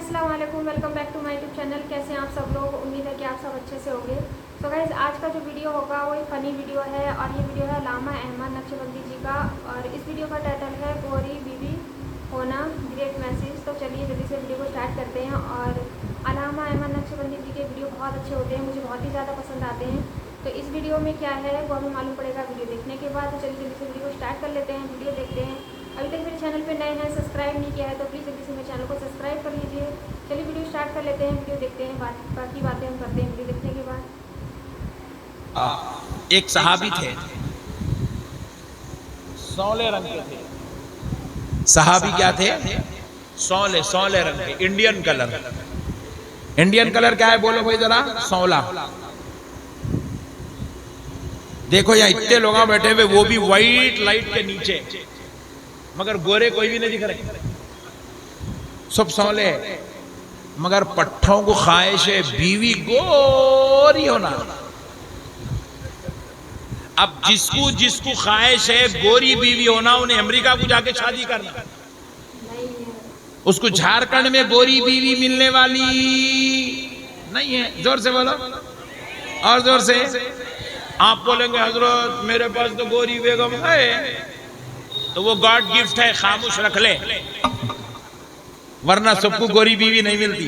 अस्सलाम वालेकुम, welcome back to my YouTube channel. कैसे हैं आप सब लोग? उम्मीद है कि आप सब अच्छे से होंगे। तो गाइस, आज का जो वीडियो होगा वो एक फ़नी वीडियो है और ये वीडियो है अलामा अहमद नक्शबंदी जी का और इस वीडियो का टाइटल है गोरी बीवी होना ग्रेट मैसेज। तो चलिए जल्दी से वीडियो को स्टार्ट करते हैं। और अलामा अहमद नक्शबंदी जी के वीडियो बहुत अच्छे होते हैं, मुझे बहुत ही ज़्यादा पसंद आते हैं। तो इस वीडियो में क्या है वो हमें मालूम पड़ेगा वीडियो देखने के बाद। तो चलिए जल्दी से वीडियो को स्टार्ट कर लेते हैं, वीडियो देखते हैं। अभी तक मेरे चैनल पे नए हैं, सब्सक्राइब नहीं किया है तो प्लीज़ जल्दी से मेरे चैनल को सब्सक्राइब कर लीजिए। चलिए वीडियो स्टार्ट कर लेते हैं, वीडियो देखते हैं, बाकी बातें हम करते हैं वीडियो देखने के बाद। एक सहाबी थे, सौले रंग के थे। सहाबी क्या थे? सौले रंग के, इंडियन कलर। इंडियन कलर क्या है बोलो भाई जरा? सौला। देखो यहाँ इतने लोग बैठे हुए, वो भी व्हाइट लाइट के नीचे, मगर गोरे कोई भी नहीं दिख रहे, सब सौले। मगर पट्ठों को ख्वाहिश है बीवी गोरी होना। अब जिसको ख्वाहिश है गोरी बीवी होना, उन्हें अमेरिका को जाके शादी करना। उसको झारखंड में गोरी बीवी मिलने वाली नहीं है। जोर से बोलो, और जोर से। आप बोलेंगे हजरत मेरे पास तो गोरी बेगम है, तो वो गॉड गिफ्ट है, खामोश रख ले, वरना सबको गोरी बीवी नहीं मिलती।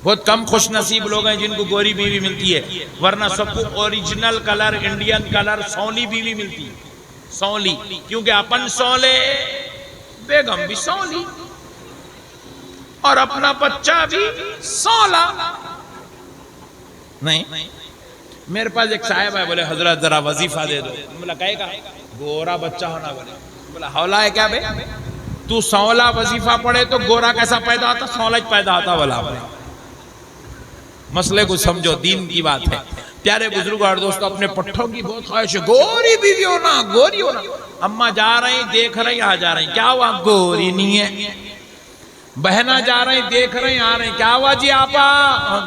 बहुत कम खुश नसीब लोग हैं जिनको गोरी बीवी मिलती है, वरना सबको ओरिजिनल कलर, इंडियन कलर, सौली बीवी मिलती है। सौली, क्योंकि अपन सौले, बेगम भी सौली, और अपना बच्चा भी सौला। नहीं, मेरे पास एक साहब है, बोले हजरत जरा वजीफा दे दो। बोला कहेगा गोरा बच्चा होना। बोला हौला है क्या बे? तू सौला वजीफा पढ़े तो गोरा कैसा पैदा होता? सौला पैदा होता। बोला मसले को समझो, दीन की बात है। प्यारे बुजुर्ग और दोस्तों, अपने पट्ठों की बहुत ख्वाहिश है, गोरी बीवी होना, गोरी होना। अम्मा जा रही, देख रही, आ जा रही, क्या हुआ? गोरी नहीं है। बहना जा रही, देख रही, आ रही, क्या हुआ जी आपा?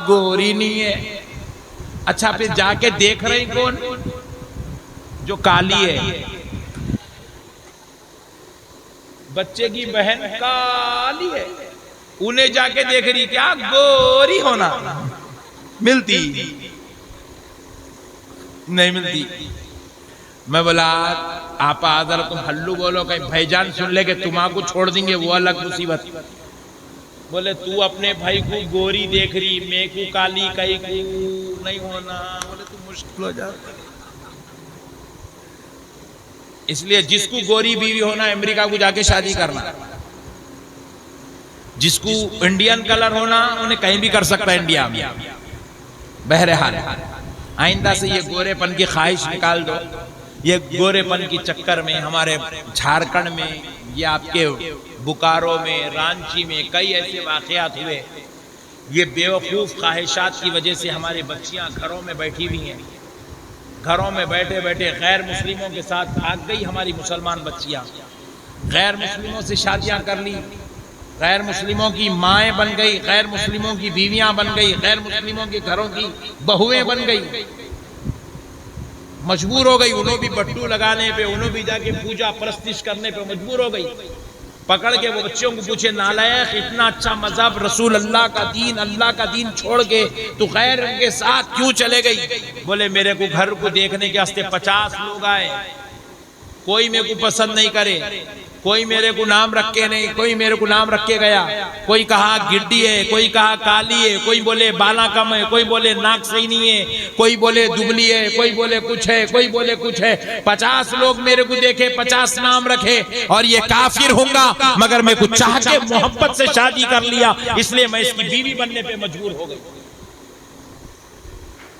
गोरी नहीं है। अच्छा, फिर जाके देख रही कौन? जो काली है। बच्चे की बहन काली है, उन्हें जाके देख रही, क्या गोरी होना मिलती? नहीं मिलती। मैं बोला आपा आदर तुम हल्लू बोलो, कहीं भाईजान सुन ले के तुम्हारा छोड़ देंगे, वो अलग मुसीबत। बोले तू अपने भाई को गोरी देख रही, मैं को काली, कहीं को नहीं होना। बोले तू मुश्किल हो जाता। इसलिए जिसको गोरी बीवी होना, अमेरिका को जाके शादी करना। जिसको इंडियन कलर होना, उन्हें कहीं भी कर सकता है इंडिया में। बहरहाल आइंदा से ये गोरेपन की ख्वाहिश निकाल दो। ये गोरेपन की चक्कर में हमारे झारखंड में, ये आपके बोकारो में, रांची में कई ऐसे वाकयात हुए। ये बेवकूफ़ ख्वाहिशात की वजह से हमारी बच्चियां घरों में बैठी हुई हैं। घरों में बैठे बैठे गैर मुस्लिमों के साथ भाग गई हमारी मुसलमान बच्चियां। गैर मुस्लिमों से शादियां कर ली, गैर मुस्लिमों की माएँ बन गई, गैर मुस्लिमों की बीवियां बन गई, गैर मुस्लिमों के घरों की बहुएं बन गई। मजबूर हो गई, उन्होंने भी बट्टू लगाने पे, उन्होंने भी जाके पूजा परस्तिश करने पे मजबूर हो गई। पकड़ के वो बच्चों को पूछे, नालायक, इतना अच्छा मजहब रसूल अल्लाह का दीन छोड़ के तू गैर के साथ क्यों चले गई? बोले मेरे को घर को देखने के वास्ते 50 लोग आए, कोई मेरे को पसंद नहीं करे, कोई मेरे को नाम रख के नहीं, कोई मेरे को नाम रख के गया। कोई कहा गिड्डी है, कोई कहा काली है, कोई बोले बाला कम है, कोई बोले नाक सही नहीं है, कोई बोले दुबली है, कोई बोले कुछ है, कोई बोले कुछ है। 50 लोग मेरे को देखे, 50 नाम रखे, और ये काफिर होगा, मगर मैं कुछ चाह के मोहब्बत से शादी कर लिया, इसलिए मैं इसकी बीवी बनने पे मजबूर हो गई।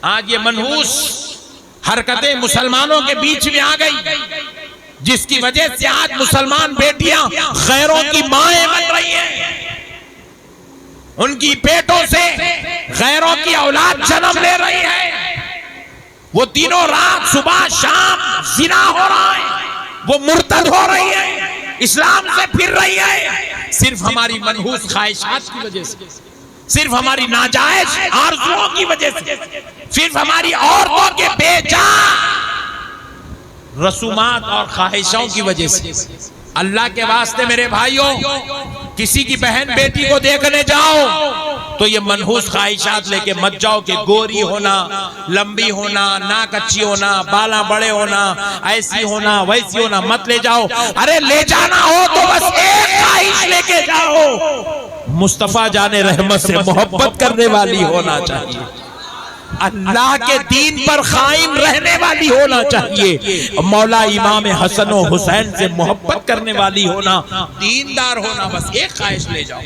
आज ये मनहूस हरकतें मुसलमानों के बीच में आ गई, जिसकी वजह से आज मुसलमान बेटियां गैरों की माएं बन रही हैं। उनकी पेटों से गैरों की औलाद जन्म ले रही है। वो दिनों रात, सुबह शाम जिना हो रहा है, वो मुर्तद हो रही है, इस्लाम से फिर रही है, सिर्फ हमारी मनहूस ख्वाहिशात की वजह से, सिर्फ हमारी नाजायज आरज़ुओं की वजह से, सिर्फ हमारी औरतों के बेजान रसूमात और ख्वाहिशों की वजह से। अल्लाह के वास्ते मेरे भाइयों, کسی کی بہن بیٹی کو دیکھنے جاؤ تو یہ منحوس خواہشات لے کے مت جاؤ کہ گوری ہونا، لمبی ہونا، ناک اچھی ہونا، بالاں بڑے ہونا، ایسی ہونا، ویسی ہونا مت لے جاؤ۔ ارے لے جانا ہو تو بس ایک خواہش لے کے جاؤ، مصطفیٰ جان رحمت سے محبت کرنے والی ہونا چاہیے، اللہ کے دین پر قائم رہنے والی ہونا چاہیے، مولا امام حسن و حسین سے محبت کرنے والی ہونا، دیندار ہونا، بس ایک خواہش لے جاؤ،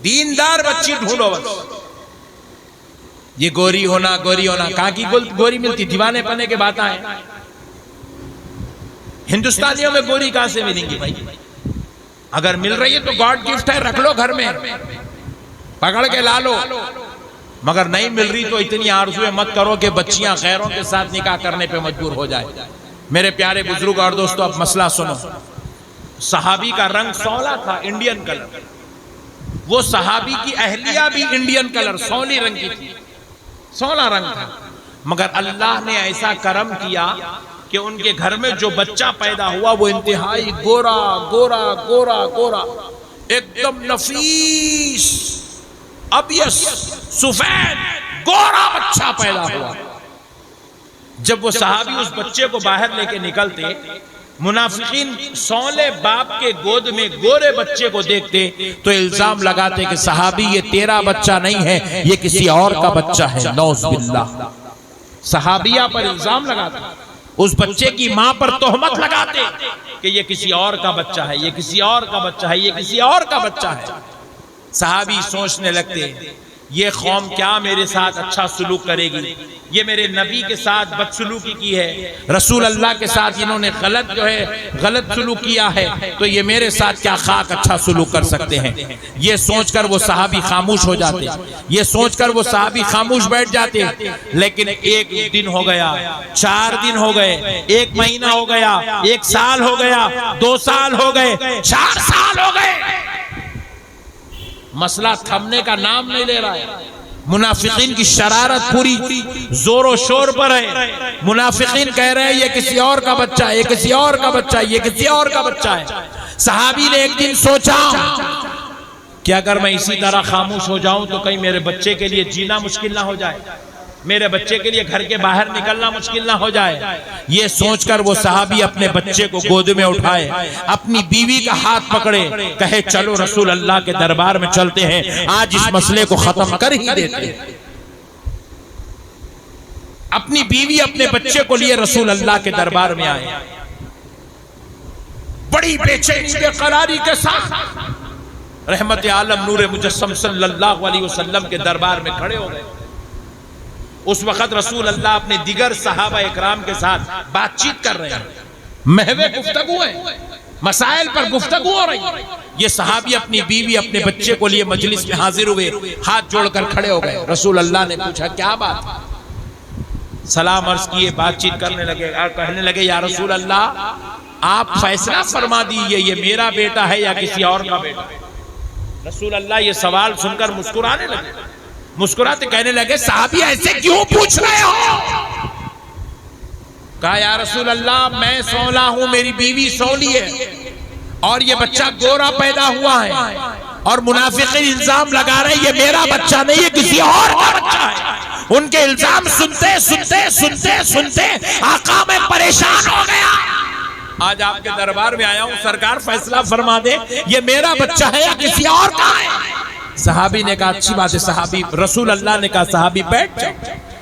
دیندار بچی ڈھونڈو بس۔ یہ گوری ہونا کہاں کی گوری ملتی؟ دیوانے پنے کے باتیں ہیں، ہندوستانیوں میں گوری کہاں سے ملیں گی بھائی؟ اگر مل رہی ہے تو گاڈ گفٹ ہے، رکھ لو گھر میں، پکڑ کے لا لو، مگر نہیں مل رہی تو اتنی آرزویں مت کرو کہ بچیاں غیروں کے ساتھ نکاح کرنے پہ مجبور ہو جائے۔ میرے پیارے بزرگ اور دوستو، اب مسئلہ سنو۔ صحابی کا رنگ سولا تھا، انڈین کلر، وہ صحابی کی اہلیہ بھی انڈین کلر، سولی رنگ کی تھی، سولا رنگ تھا، مگر اللہ نے ایسا کرم کیا کہ ان کے گھر میں جو بچہ پیدا ہوا وہ انتہائی گورا، ایک دم نفیس، ابیض، سفید، گورا بچہ پیدا ہوا۔ جب وہ صحابی اس بچے کو باہر لے کے نکلتے، منافقین سولے باپ کے گود میں گورے بچے کو دیکھتے تو الزام لگاتے کہ صحابی یہ تیرا بچہ نہیں ہے، یہ کسی اور کا بچہ ہے، نعوذ باللہ۔ صحابیہ پر الزام لگاتے، اس بچے کی ماں پر تہمت لگاتے کہ یہ کسی اور کا بچہ ہے، یہ کسی اور کا بچہ ہے، یہ کسی اور کا بچہ ہے۔ صحابی سوچنے لگتے یہ قوم کیا میرے ساتھ اچھا سلوک کرے گی، یہ میرے نبی کے ساتھ بدسلوکی کی ہے، رسول اللہ کے ساتھ انہوں نے غلط سلوک کیا ہے، تو یہ میرے ساتھ کیا خاک اچھا سلوک کر سکتے ہیں۔ یہ سوچ کر وہ صحابی خاموش ہو جاتے، یہ سوچ کر وہ صحابی خاموش بیٹھ جاتے۔ لیکن ایک دن ہو گیا، 4 دن ہو گئے، 1 مہینہ ہو گیا، 1 سال ہو گیا، 2 سال ہو گئے، 4 سال ہو گئے، مسئلہ تھمنے کا نام نہیں لے رہا ہے۔ منافقین کی شرارت پوری زور و شور پر ہے، منافقین کہہ رہے ہیں یہ کسی اور کا بچہ ہے، یہ کسی اور کا بچہ ہے، یہ کسی اور کا بچہ ہے۔ صحابی نے ایک دن سوچا کہ اگر میں اسی طرح خاموش ہو جاؤں تو کہیں میرے بچے کے لیے جینا مشکل نہ ہو جائے، میرے بچے کے لیے گھر کے باہر نکلنا مشکل نہ ہو جائے۔ یہ سوچ کر وہ صحابی اپنے بچے کو گود میں اٹھائے، اپنی بیوی کا ہاتھ پکڑے، کہے چلو رسول اللہ کے دربار میں چلتے ہیں، آج اس مسئلے کو ختم کر ہی دیتے ہیں۔ اپنی بیوی اپنے بچے کو لیے رسول اللہ کے دربار میں آئے، بڑی بے چینی بے قراری کے ساتھ رحمت عالم نور مجسم صلی اللہ علیہ وسلم کے دربار میں کھڑے ہو گئے۔ اس وقت رسول اللہ اپنے دیگر صحابہ اکرام کے ساتھ بات چیت کر رہے ہیں، محو گفتگو ہے، مسائل پر گفتگو ہو رہی ہے۔ یہ صحابی اپنی بیوی اپنے بچے کو لیے مجلس میں حاضر ہوئے، ہاتھ جوڑ کر کھڑے ہو گئے۔ رسول اللہ نے پوچھا کیا بات؟ سلام عرض کیے، بات چیت کرنے لگے اور کہنے لگے یا رسول اللہ آپ فیصلہ فرما دیجئے، یہ میرا بیٹا ہے یا کسی اور کا بیٹا؟ رسول اللہ یہ سوال سن کر مسکرانے لگے، مسکراتے کہنے لگے صحابی ایسے کیوں پوچھ رہے ہو؟ کہا یا رسول اللہ میں سولا ہوں، میری بیوی سولی ہے، اور یہ بچہ گورا پیدا ہوا ہے، اور منافقین الزام لگا رہے یہ میرا بچہ نہیں، یہ کسی اور کا بچہ ہے۔ ان کے الزام سنتے آقا میں پریشان ہو گیا۔ آج آپ کے دربار میں آیا ہوں، سرکار فیصلہ فرما دے یہ میرا بچہ ہے یا کسی اور کا ہے؟ صحابی نے کہا اچھی بات ہے، رسول اللہ نے کہا صحابی بیٹھ جاؤ،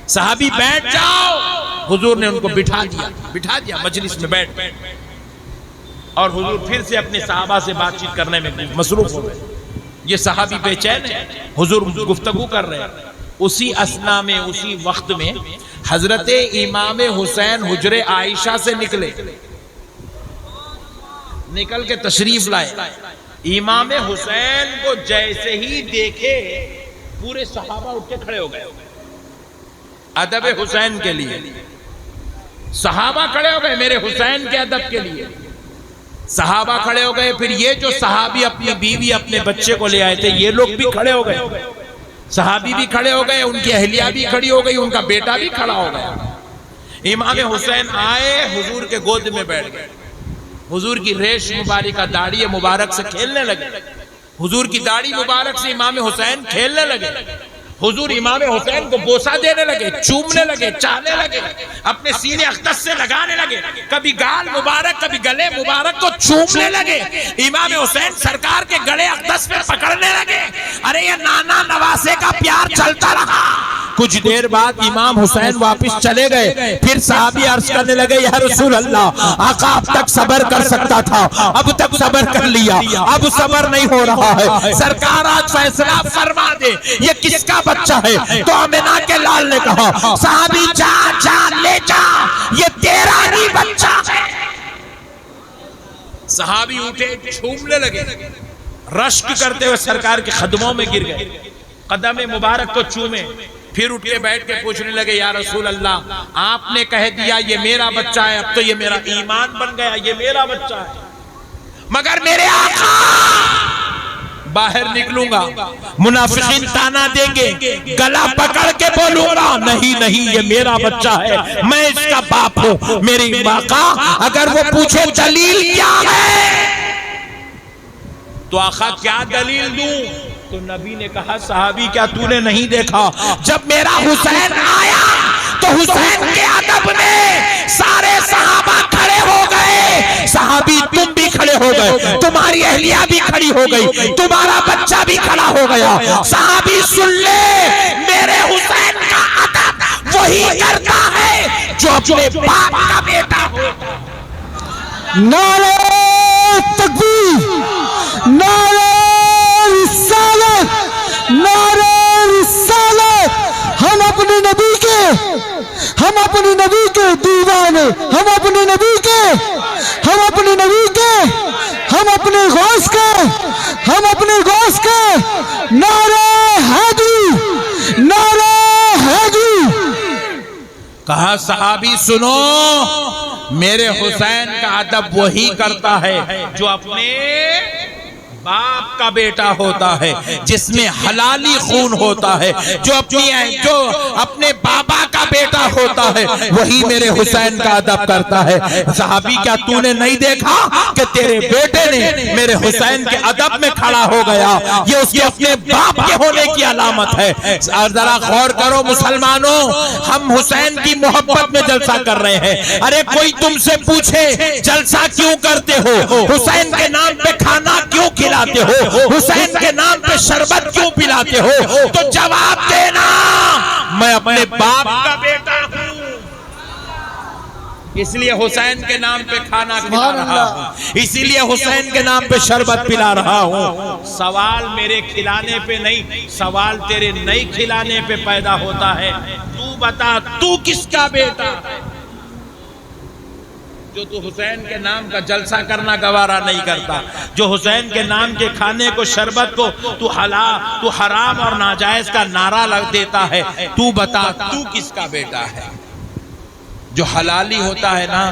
صحابی بیٹھ جاؤ۔ حضور نے ان کو بٹھا دیا مجلس میں بیٹھ، اور حضور پھر سے اپنے صحابہ سے بات چیت کرنے میں مصروف ہو گئے۔ یہ صحابی بے چین ہے، حضور گفتگو کر رہے ہیں۔ اسی اثنا میں، اسی وقت میں حضرت امام حسین حجر عائشہ سے نکل کے تشریف لائے۔ امام حسین کو جیسے ہی دیکھے پورے صحابہ اٹھ کے کھڑے ہو گئے، ادب حسین کے لیے صحابہ کھڑے ہو گئے، میرے حسین کے ادب کے لیے صحابہ کھڑے ہو گئے۔ پھر یہ جو صحابی اپنی بیوی اپنے بچے کو لے آئے تھے یہ لوگ بھی کھڑے ہو گئے، صحابی بھی کھڑے ہو گئے، ان کی اہلیہ بھی کھڑی ہو گئی، ان کا بیٹا بھی کھڑا ہو گیا۔ امام حسین آئے، حضور کے گود میں بیٹھ گئے، हुजूर की रेश मुबारक का दाढ़ी मुबारक से खेलने लगे। हुजूर की दाढ़ी मुबारक से इमाम हुसैन खेलने लगे। हुजूर इमाम हुसैन को बोसा देने लगे, चूमने लगे, चाहने लगे, अपने सीने अख्तस से लगाने लगे, कभी गाल मुबारक कभी गले मुबारक को चूमने लगे। इमाम हुसैन सरकार के गले अख्तस पे पकड़ने लगे। अरे ये नाना नवासे का प्यार चलता रहा। कुछ देर बाद इमाम हुसैन वापस चले गए। फिर साहबी अर्ज करने लगे, या रसूल अल्लाह, आका अब तक सब्र कर सकता था, अब तक सब्र कर लिया, अब सब्र नहीं हो रहा है। सरकार आज फैसला फरमा दे, ये किसका बच्चा है? तो आमिना के लाल ने कहा, साहबी जा जा ले जा, ये तेरा ही बच्चा है। सहाबी उठे, झूमने लगे, रश्क करते हुए सरकार के कदमों में गिर गए, कदम मुबारक को चूमे। फिर उठ के बैठ के पूछने लगे, या रसूल अल्लाह, आपने कह दिया ये मेरा बच्चा है, अब तो ये मेरा ईमान बन गया, ये मेरा बच्चा है, मगर मेरे आका बाहर निकलूंगा, मुनाफिकीन ताना देंगे, गला पकड़ के बोलूंगा, नहीं नहीं ये मेरा बच्चा है, मैं इसका बाप हूं। मेरी माँ का अगर वो पूछे दलील क्या है, तो आका क्या दलील दूं? तो नबी ने कहा, साहबी क्या तूने नहीं देखा, जब मेरा हुसैन आया तो हुसैन के अदब में सारे सहाबा खड़े हो गए। साहबी तुम भी खड़े हो गए, तुम्हारी अहलिया भी खड़ी हो गई, तुम्हारा बच्चा भी खड़ा हो गया। साहबी सुन ले, मेरे हुसैन का अदब वही करता है जो अपने बाप का बेटा होता है। नारे तकबीर, नारे रिसालत, नारे रिसालत। हम अपने नबी के, हम अपने नबी के दीवाने, हम अपने नबी के, हम अपने नबी के, हम अपने गौस के, हम अपने गौस के। नारे हैदरी, नारे हैदरी। कहा, सहाबी सुनो, मेरे हुसैन का अदब वही करता है जो अपने बाप का बेटा होता है, जिसमें हलाली खून होता है, जो अपने बाबा का बेटा होता है, वही मेरे हुसैन का अदब करता है। साहबी क्या तूने नहीं देखा कि तेरे बेटे ने मेरे हुसैन के अदब में खड़ा हो गया? ये उसके अपने बाप के होने की अलामत है। और जरा गौर करो मुसलमानों, हम हुसैन की मोहब्बत में जलसा कर रहे हैं। अरे कोई तुमसे पूछे जलसा क्यों करते हो, हुसैन के नाम पे खाना क्यों खिलाते हो, हुसैन के नाम पे शरबत क्यों पिलाते हो, तो जवाब देना, मैं अपने बाप का बेटा हूं, इसलिए हुसैन के नाम पे खाना खिला रहा हूं, इसीलिए हुसैन के नाम पे शरबत पिला रहा हूं। सवाल मेरे खिलाने पे नहीं, सवाल तेरे नहीं खिलाने पे पैदा होता है। तू बता, तू किसका बेटा है जो तू हुसैन के नाम का जलसा करना गवारा नहीं करता, जो हुसैन के नाम के खाने को, शरबत को तू हराम और नाजायज का नारा लग देता है। तू बता, तू किसका बेटा है? जो हलाली होता है ना,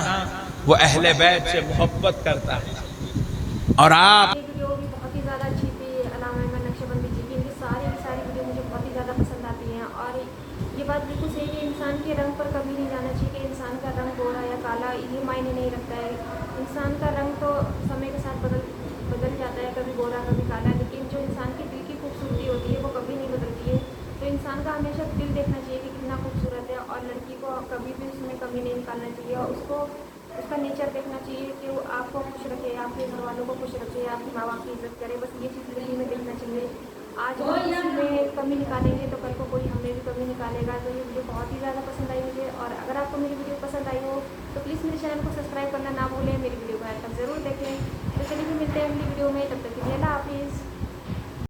वो अहले बैत से मोहब्बत करता है। और आप वीडियो भी बहुत ही ज़्यादा अच्छी थी अल्लामा अहमद नक्शबंदी जी की, इनकी सारी वीडियो मुझे बहुत ही ज़्यादा पसंद आती हैं। और ये बात बिल्कुल सही है, इंसान के रंग पर कभी नहीं जाना चाहिए कि इंसान का रंग गोरा या काला, ये मायने नहीं रखता है। इंसान का रंग तो समय के साथ बदल जाता है, कभी गोरा कभी काला, लेकिन जो इंसान की दिल की खूबसूरती होती है वो कभी नहीं बदलती है। तो इंसान का हमेशा दिल देखना चाहिए कि कितना खूबसूरत है, और लड़की को कभी भी उसमें कमी नहीं निकालना चाहिए, और उसको उसका नेचर देखना चाहिए कि वो आपको खुश रखे, आपके घर वालों को खुश रखे, आपकी माँ बाप की इज्जत करे, बस ये चीज़ लड़की में देखना चाहिए। आज हम इसमें कमी निकालेंगे तो कल को कोई हमें भी कमी निकालेगा। तो ये वीडियो बहुत ही ज़्यादा पसंद आई मुझे, और अगर आपको मेरी वीडियो पसंद आई हो तो प्लीज़ मेरे चैनल को सब्सक्राइब करना ना भूलें, मेरी वीडियो को एंड तक ज़रूर देखें। तो चलिए मिलते हैं अगली वीडियो में, तब तक के लिए अल्लाह हाफिज़।